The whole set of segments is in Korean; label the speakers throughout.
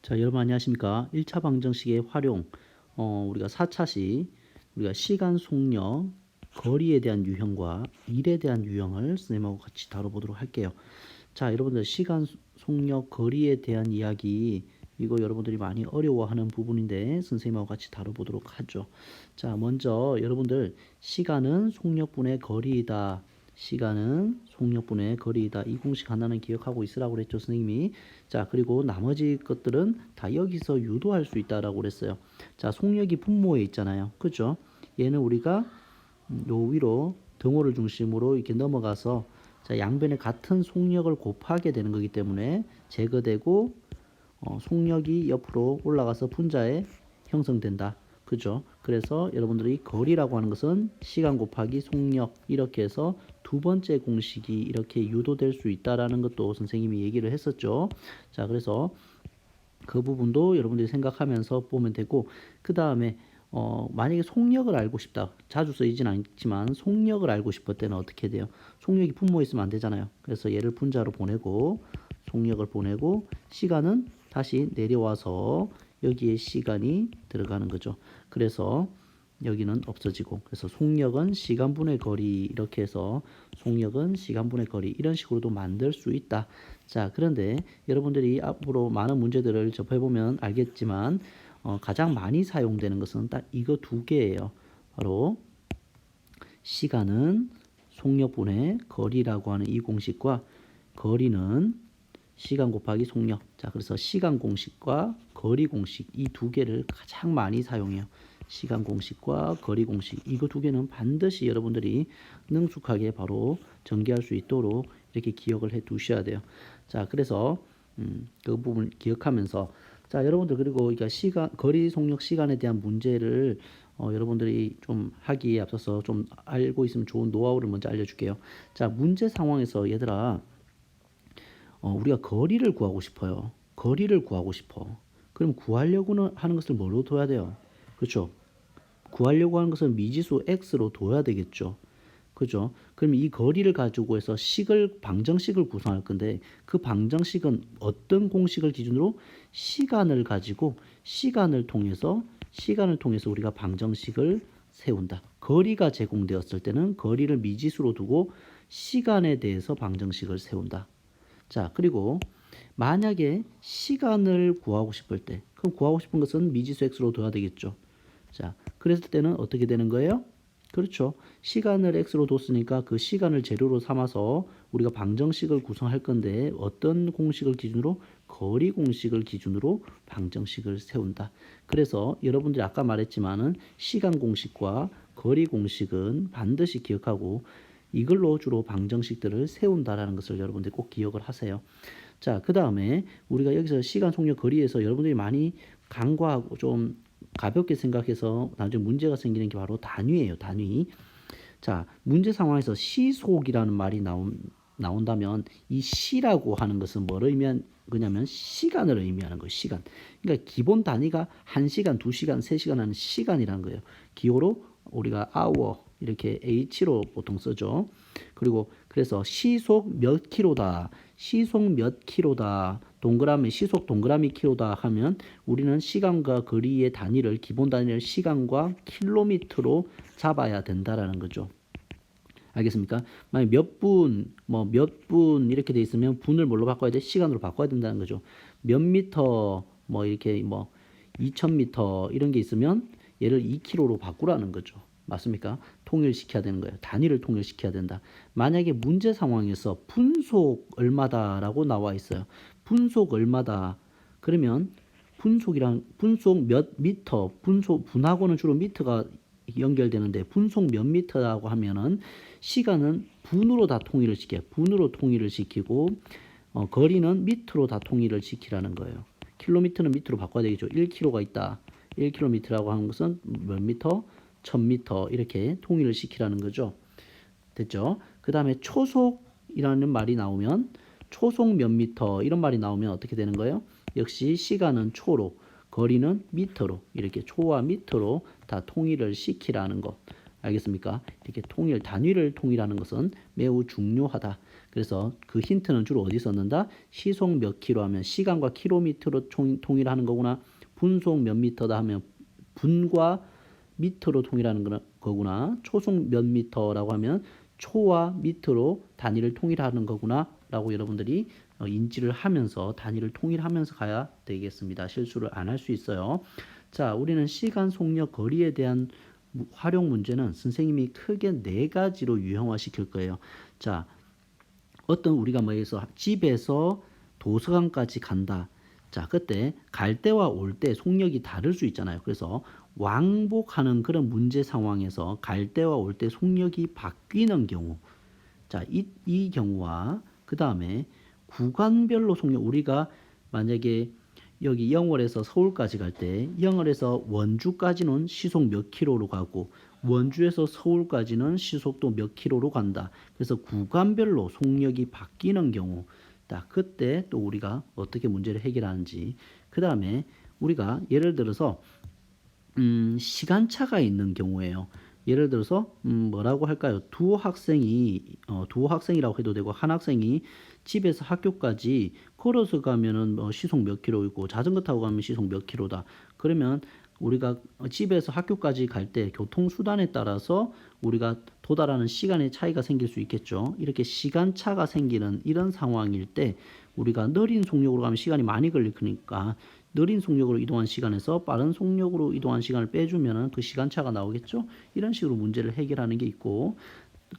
Speaker 1: 자, 여러분 안녕하십니까? 1차 방정식의 활용, 우리가 4차시, 우리가 시간 속력, 거리에 대한 유형과 일에 대한 유형을 선생님하고 같이 다뤄보도록 할게요. 자, 여러분들 시간 속력, 거리에 대한 이야기, 이거 여러분들이 많이 어려워하는 부분인데 선생님하고 같이 다뤄보도록 하죠. 자, 먼저 여러분들 시간은 속력분의 거리이다. 시간은 속력분의 거리이다. 이 공식 하나는 기억하고 있으라고 그랬죠, 선생님이. 자, 그리고 나머지 것들은 다 여기서 유도할 수 있다라고 그랬어요. 자, 속력이 분모에 있잖아요. 그죠? 얘는 우리가 요 위로 등호를 중심으로 이렇게 넘어가서 자, 양변에 같은 속력을 곱하게 되는 거기 때문에 제거되고 속력이 옆으로 올라가서 분자에 형성된다. 그죠? 그래서 여러분들이 거리라고 하는 것은 시간 곱하기 속력 이렇게 해서 두 번째 공식이 이렇게 유도될 수 있다라는 것도 선생님이 얘기를 했었죠. 자, 그래서 그 부분도 여러분들이 생각하면서 보면 되고, 그 다음에 만약에 속력을 알고 싶다. 자주 쓰이진 않지만 속력을 알고 싶을 때는 어떻게 돼요? 속력이 분모에 있으면 안 되잖아요. 그래서 얘를 분자로 보내고 속력을 보내고 시간은 다시 내려와서 여기에 시간이 들어가는 거죠. 그래서 여기는 없어지고, 그래서 속력은 시간분의 거리 이렇게 해서 속력은 시간분의 거리 이런 식으로도 만들 수 있다. 자, 그런데 여러분들이 앞으로 많은 문제들을 접해보면 알겠지만 가장 많이 사용되는 것은 딱 이거 두 개예요. 바로 시간은 속력분의 거리라고 하는 이 공식과 거리는 시간 곱하기 속력. 자, 그래서 시간 공식과 거리 공식 이 두 개를 가장 많이 사용해요. 시간 공식과 거리 공식 이거 두 개는 반드시 여러분들이 능숙하게 바로 전개할 수 있도록 이렇게 기억을 해 두셔야 돼요. 자, 그래서 그 부분 기억하면서 자, 여러분들 그리고 이게 시간 거리 속력 시간에 대한 문제를 여러분들이 좀 하기에 앞서서 좀 알고 있으면 좋은 노하우를 먼저 알려줄게요. 자, 문제 상황에서 얘들아 우리가 거리를 구하고 싶어요. 거리를 구하고 싶어. 그럼 구하려고 하는 것을 뭐로 둬야 돼요? 그렇죠? 구하려고 하는 것은 미지수 x로 둬야 되겠죠. 그죠? 그럼 이 거리를 가지고 해서 방정식을 구성할 건데 그 방정식은 어떤 공식을 기준으로 시간을 가지고 시간을 통해서 우리가 방정식을 세운다. 거리가 제공되었을 때는 거리를 미지수로 두고 시간에 대해서 방정식을 세운다. 자, 그리고 만약에 시간을 구하고 싶을 때 그럼 구하고 싶은 것은 미지수 x로 둬야 되겠죠. 자, 그랬을 때는 어떻게 되는 거예요? 그렇죠. 시간을 x로 뒀으니까 그 시간을 재료로 삼아서 우리가 방정식을 구성할 건데 어떤 공식을 기준으로? 거리 공식을 기준으로 방정식을 세운다. 그래서 여러분들이 아까 말했지만은 시간 공식과 거리 공식은 반드시 기억하고 이걸로 주로 방정식들을 세운다라는 것을 여러분들이 꼭 기억을 하세요. 자, 그 다음에 우리가 여기서 시간, 속력, 거리에서 여러분들이 많이 간과하고 좀 가볍게 생각해서 나중에 문제가 생기는 게 바로 단위예요. 단위. 자, 문제 상황에서 시속이라는 말이 나온다면 이 시라고 하는 것은 뭐를 의미한 거냐면 시간을 의미하는 거예요. 시간. 그러니까 기본 단위가 1시간, 2시간, 3시간 하는 시간이라는 거예요. 기호로 우리가 hour 이렇게 h로 보통 쓰죠. 그리고 그래서 시속 몇 킬로다. 시속 몇 킬로다. 동그라미 시속 동그라미 킬로다 하면 우리는 시간과 거리의 단위를 기본 단위를 시간과 킬로미터로 잡아야 된다라는 거죠. 알겠습니까? 만약 몇 분, 몇 분 이렇게 돼 있으면 분을 뭘로 바꿔야 돼? 시간으로 바꿔야 된다는 거죠. 몇 미터, 이렇게 2000미터 이런 게 있으면 얘를 2km로 바꾸라는 거죠. 맞습니까? 통일시켜야 되는 거예요. 단위를 통일시켜야 된다. 만약에 문제 상황에서 분속 얼마다라고 나와 있어요. 분속 얼마다. 그러면 분속 몇 미터, 분하고는 주로 미터가 연결되는데 분속 몇 미터라고 하면은 시간은 분으로 다 통일을 시켜요. 분으로 통일을 시키고 거리는 미터로 다 통일을 시키라는 거예요. 킬로미터는 미터로 바꿔야 되겠죠. 1km가 있다. 1km라고 하는 것은 몇 미터? 1000미터 이렇게 통일을 시키라는 거죠. 됐죠? 그 다음에 초속이라는 말이 나오면 초속 몇 미터 이런 말이 나오면 어떻게 되는 거예요? 역시 시간은 초로 거리는 미터로 이렇게 초와 미터로 다 통일을 시키라는 것 알겠습니까? 이렇게 단위를 통일하는 것은 매우 중요하다. 그래서 그 힌트는 주로 어디 썼는다? 시속 몇 킬로 하면 시간과 킬로미터로 통일하는 거구나. 분속 몇 미터다 하면 분과 미터로 통일하는 거구나. 초속 몇 미터라고 하면 초와 미터로 단위를 통일하는 거구나 라고 여러분들이 인지를 하면서 단위를 통일하면서 가야 되겠습니다. 실수를 안 할 수 있어요. 자, 우리는 시간, 속력, 거리에 대한 활용 문제는 선생님이 크게 4가지로 유형화 시킬 거예요. 자, 어떤 우리가 뭐해서 집에서 도서관까지 간다. 자, 그때 갈 때와 올 때 속력이 다를 수 있잖아요. 그래서 왕복하는 그런 문제 상황에서 갈 때와 올 때 속력이 바뀌는 경우, 자, 이 경우와 그 다음에 구간별로 속력, 우리가 만약에 여기 영월에서 서울까지 갈 때 영월에서 원주까지는 시속 몇 킬로로 가고 원주에서 서울까지는 시속도 몇 킬로로 간다. 그래서 구간별로 속력이 바뀌는 경우, 딱 그때 또 우리가 어떻게 문제를 해결하는지. 그 다음에 우리가 예를 들어서 시간차가 있는 경우에요. 예를 들어서 뭐라고 할까요? 두 학생이라고 해도 되고 한 학생이 집에서 학교까지 걸어서 가면은 시속 몇 킬로이고 자전거 타고 가면 시속 몇 킬로다. 그러면 우리가 집에서 학교까지 갈 때 교통수단에 따라서 우리가 도달하는 시간의 차이가 생길 수 있겠죠. 이렇게 시간차가 생기는 이런 상황일 때 우리가 느린 속력으로 가면 시간이 많이 걸릴 거니까 느린 속력으로 이동한 시간에서 빠른 속력으로 이동한 시간을 빼주면 그 시간차가 나오겠죠. 이런 식으로 문제를 해결하는 게 있고,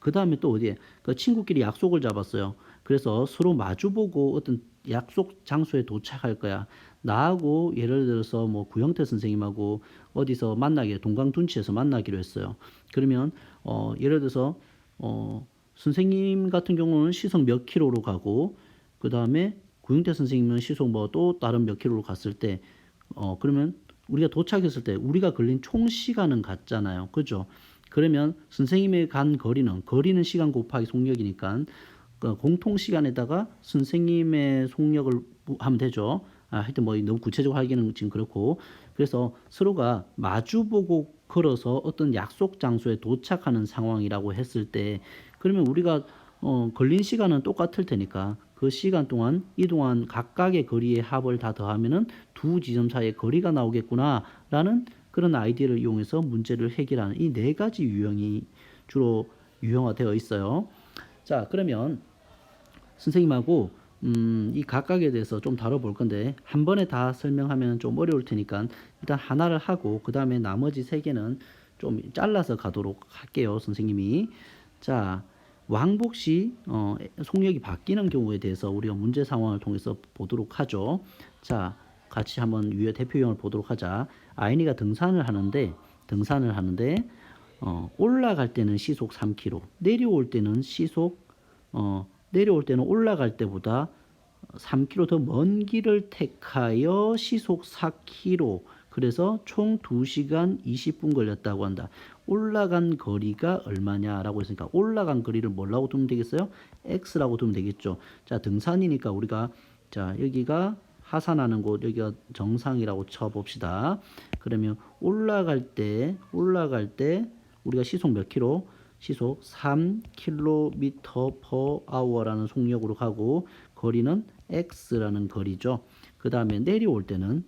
Speaker 1: 그 다음에 또 어디에 그 친구끼리 약속을 잡았어요. 그래서 서로 마주보고 어떤 약속 장소에 도착할 거야. 나하고 예를 들어서 뭐 구영태 선생님하고 어디서 동강둔치에서 만나기로 했어요. 그러면 예를 들어서 선생님 같은 경우는 시속 몇 킬로로 가고 그 다음에 구영태 선생님은 시속 뭐 또 다른 몇 킬로로 갔을 때 그러면 우리가 도착했을 때 우리가 걸린 총 시간은 같잖아요. 그죠? 그러면 선생님의 간 거리는 시간 곱하기 속력이니까 공통 시간에다가 선생님의 속력을 하면 되죠. 하여튼 뭐 너무 구체적으로 하기는 지금 그렇고, 그래서 서로가 마주보고 걸어서 어떤 약속 장소에 도착하는 상황이라고 했을 때, 그러면 우리가 걸린 시간은 똑같을 테니까 그 시간 동안 이동한 각각의 거리의 합을 다 더하면은 두 지점 사이의 거리가 나오겠구나라는 그런 아이디어를 이용해서 문제를 해결하는 이 4가지 유형이 주로 유형화되어 있어요. 자, 그러면 선생님하고 이 각각에 대해서 좀 다뤄볼 건데 한 번에 다 설명하면 좀 어려울 테니까 일단 하나를 하고 그 다음에 나머지 3개는 좀 잘라서 가도록 할게요. 선생님이. 자, 왕복 시 속력이 바뀌는 경우에 대해서 우리가 문제 상황을 통해서 보도록 하죠. 자, 같이 한번 대표 유형을 보도록 하자. 아이니가 등산을 하는데 올라갈 때는 시속 3km, 내려올 때는 올라갈 때보다 3km 더 먼 길을 택하여 시속 4km, 그래서 총 2시간 20분 걸렸다고 한다. 올라간 거리가 얼마냐라고 했으니까 올라간 거리를 뭐라고 두면 되겠어요? X라고 두면 되겠죠. 자, 등산이니까 우리가 자, 여기가 하산하는 곳, 여기가 정상이라고 쳐봅시다. 그러면 올라갈 때 우리가 시속 몇 킬로? 시속 3km/h라는 속력으로 가고 거리는 x라는 거리죠. 그 다음에 내려올 때는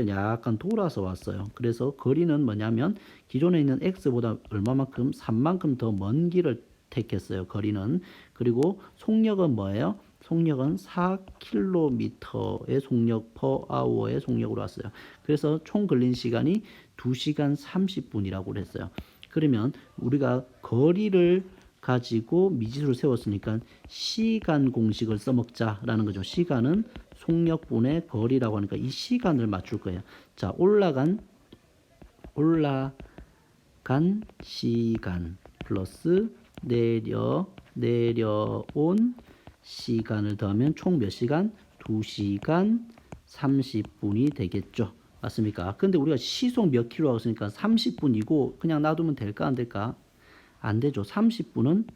Speaker 1: 약간 돌아서 왔어요. 그래서 거리는 뭐냐면 기존에 있는 x보다 얼마만큼? 3만큼 더 먼 길을 택했어요. 거리는. 그리고 속력은 뭐예요? 속력은 4km의 속력 per/hour의 속력으로 왔어요. 그래서 총 걸린 시간이 2시간 30분이라고 그랬어요. 그러면 우리가 거리를 가지고 미지수를 세웠으니까 시간 공식을 써먹자라는 거죠. 시간은 속력분의 거리라고 하니까 이 시간을 맞출 거예요. 자, 올라간 시간 플러스 내려온 시간을 더하면 총 몇 시간? 2시간 30분이 되겠죠. 맞습니까? 근데 우리가 시속 몇 킬로라고 했으니까 30분이고 그냥 놔두면 될까 안 될까? 안 되죠. 30분은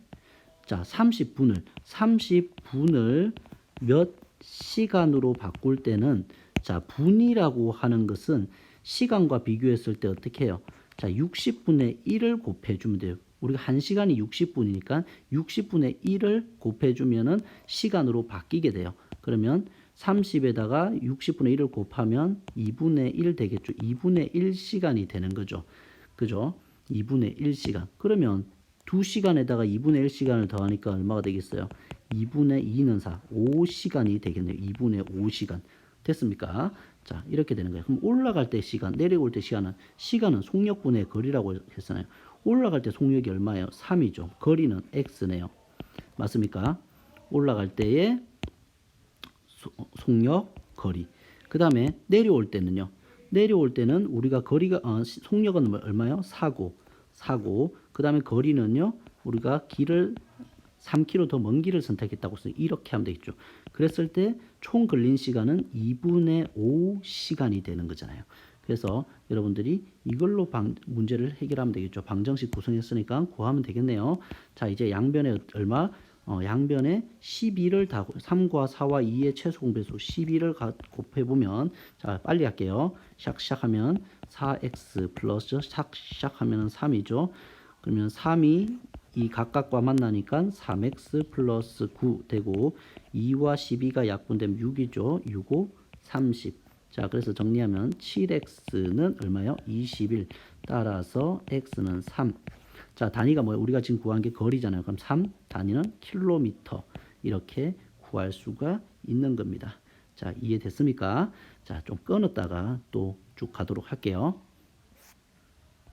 Speaker 1: 30분을 몇 시간으로 바꿀 때는 자, 분이라고 하는 것은 시간과 비교했을 때 어떻게 해요? 자, 60분의 1을 곱해주면 돼요. 우리가 1시간이 60분이니까 60분의 1을 곱해주면은 시간으로 바뀌게 돼요. 그러면 30에다가 60분의 1을 곱하면 2분의 1 되겠죠. 2분의 1시간이 되는 거죠. 그죠? 2분의 1시간. 그러면 2시간에다가 2분의 1시간을 더하니까 얼마가 되겠어요? 2분의 2는 4, 5시간이 되겠네요. 2분의 5시간. 됐습니까? 자, 이렇게 되는 거예요. 그럼 올라갈 때 시간, 내려올 때 시간은 속력분의 거리라고 했잖아요. 올라갈 때 속력이 얼마예요? 3이죠. 거리는 x네요. 맞습니까? 올라갈 때의 속력, 거리. 그 다음에 내려올 때는요. 내려올 때는 우리가 거리가 속력은 얼마요? 4고 그 다음에 거리는요. 우리가 길을 3km 더 먼 길을 선택했다고 해서 이렇게 하면 되겠죠. 그랬을 때 총 걸린 시간은 2분의 5 시간이 되는 거잖아요. 그래서 여러분들이 이걸로 문제를 해결하면 되겠죠. 방정식 구성했으니까 구하면 되겠네요. 자, 이제 양변에 얼마? 양변에 12를 다 3과 4와 2의 최소 공배수 12를 곱해보면, 자, 빨리 할게요. 시작하면 4x 플러스 시작하면 3이죠. 그러면 3이 이 각각과 만나니까 3x 플러스 9 되고 2와 12가 약분되면 6이죠. 6, 5, 30. 자, 그래서 정리하면 7x는 얼마요? 21. 따라서 x는 3. 자, 단위가 뭐예요? 우리가 지금 구한 게 거리잖아요. 그럼 3 단위는 킬로미터. 이렇게 구할 수가 있는 겁니다. 자, 이해됐습니까? 자, 좀 끊었다가 또 쭉 가도록 할게요.